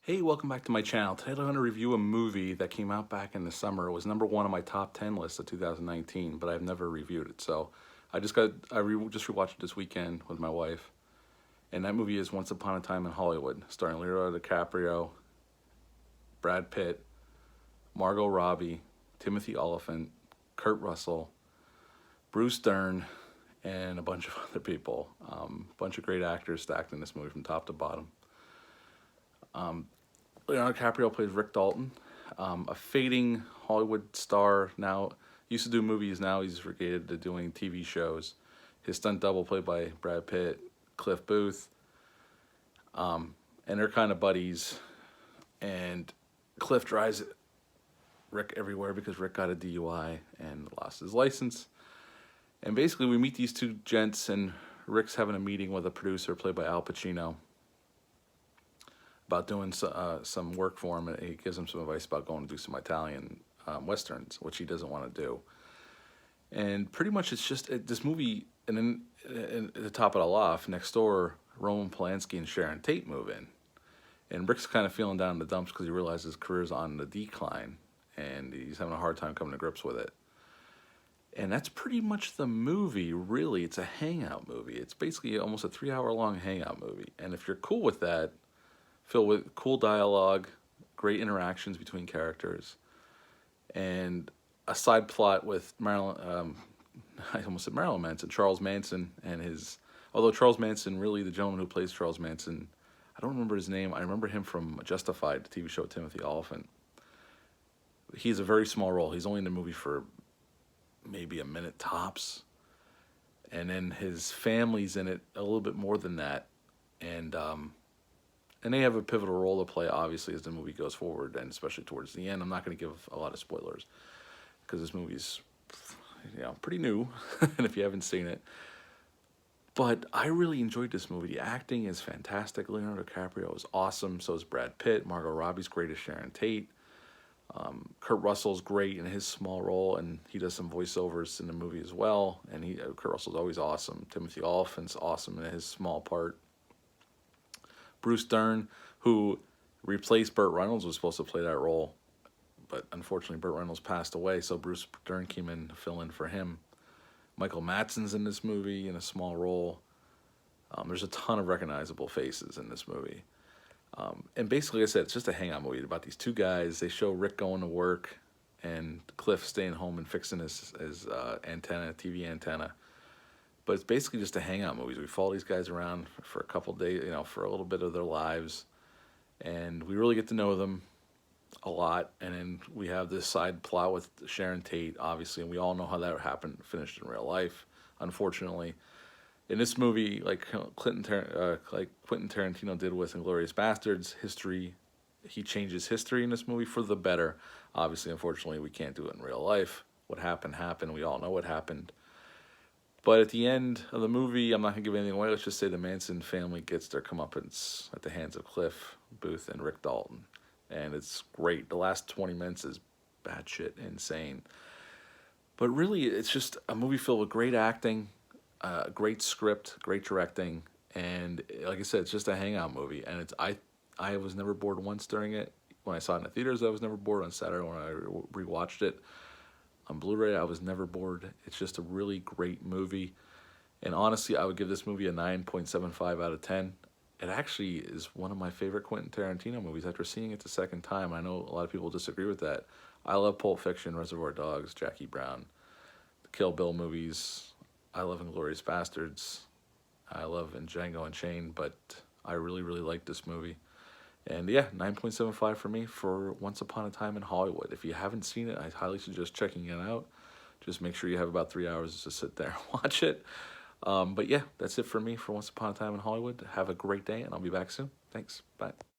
Hey, welcome back to my channel. Today I'm going to review a movie that came out back in the summer. It was #1 on my top 10 list of 2019, but I've never reviewed it. So just rewatched it this weekend with my wife. And that movie is Once Upon a Time in Hollywood, starring Leonardo DiCaprio, Brad Pitt, Margot Robbie, Timothy Olyphant, Kurt Russell, Bruce Dern, and a bunch of other people. A bunch of great actors stacked in this movie from top to bottom. Leonardo DiCaprio plays Rick Dalton, a fading Hollywood star. Now, used to do movies, now he's relegated to doing TV shows. His stunt double, played by Brad Pitt, Cliff Booth, and they're kind of buddies. And Cliff drives Rick everywhere because Rick got a DUI and lost his license. And basically, we meet these two gents, and Rick's having a meeting with a producer, played by Al Pacino, about doing some work for him, and he gives him some advice about going to do some Italian westerns, which he doesn't want to do. And pretty much it's just this movie, and then to top it all off, next door, Roman Polanski and Sharon Tate move in. And Rick's kind of feeling down in the dumps because he realizes his career's on the decline, and he's having a hard time coming to grips with it. And that's pretty much the movie, really. It's a hangout movie. It's basically almost a 3-hour-long hangout movie. And if you're cool with that, filled with cool dialogue, great interactions between characters, and a side plot with Marilyn, I almost said Marilyn Manson, Charles Manson, and his, although Charles Manson, really the gentleman who plays Charles Manson, I don't remember his name. I remember him from Justified, the TV show with Timothy Olyphant. He's a very small role. He's only in the movie for maybe a minute tops. And then his family's in it a little bit more than that. And they have a pivotal role to play, obviously, as the movie goes forward, and especially towards the end. I'm not going to give a lot of spoilers, because this movie's, pretty new, and if you haven't seen it. But I really enjoyed this movie. The acting is fantastic. Leonardo DiCaprio is awesome. So is Brad Pitt. Margot Robbie's great as Sharon Tate. Kurt Russell's great in his small role, and he does some voiceovers in the movie as well. And Kurt Russell's always awesome. Timothy Olyphant's awesome in his small part. Bruce Dern, who replaced Burt Reynolds, was supposed to play that role, but unfortunately Burt Reynolds passed away, so Bruce Dern came in to fill in for him. Michael Madsen's in this movie in a small role. There's a ton of recognizable faces in this movie. And basically, like I said, it's just a hangout movie about these two guys. They show Rick going to work and Cliff staying home and fixing his antenna, TV antenna. But it's basically just a hangout movie. We follow these guys around for a couple days, for a little bit of their lives. And we really get to know them a lot. And then we have this side plot with Sharon Tate, obviously. And we all know how that finished in real life, unfortunately. In this movie, like Quentin Tarantino did with Inglourious Basterds, he changes history in this movie for the better. Obviously, unfortunately, we can't do it in real life. What happened, happened. We all know what happened. But at the end of the movie, I'm not going to give anything away. Let's just say the Manson family gets their comeuppance at the hands of Cliff Booth and Rick Dalton. And it's great. The last 20 minutes is batshit insane. But really, it's just a movie filled with great acting, great script, great directing. And like I said, it's just a hangout movie. And I was never bored once during it. When I saw it in the theaters, I was never bored. On Saturday when I rewatched it on Blu-ray, I was never bored. It's just a really great movie. And honestly, I would give this movie a 9.75 out of 10. It actually is one of my favorite Quentin Tarantino movies after seeing it the second time. I know a lot of people disagree with that. I love Pulp Fiction, Reservoir Dogs, Jackie Brown, the Kill Bill movies. I love Inglourious Basterds. I love Django Unchained, but I really, really like this movie. And yeah, 9.75 for me for Once Upon a Time in Hollywood. If you haven't seen it, I highly suggest checking it out. Just make sure you have about 3 hours to sit there and watch it. But yeah, that's it for me for Once Upon a Time in Hollywood. Have a great day, and I'll be back soon. Thanks. Bye.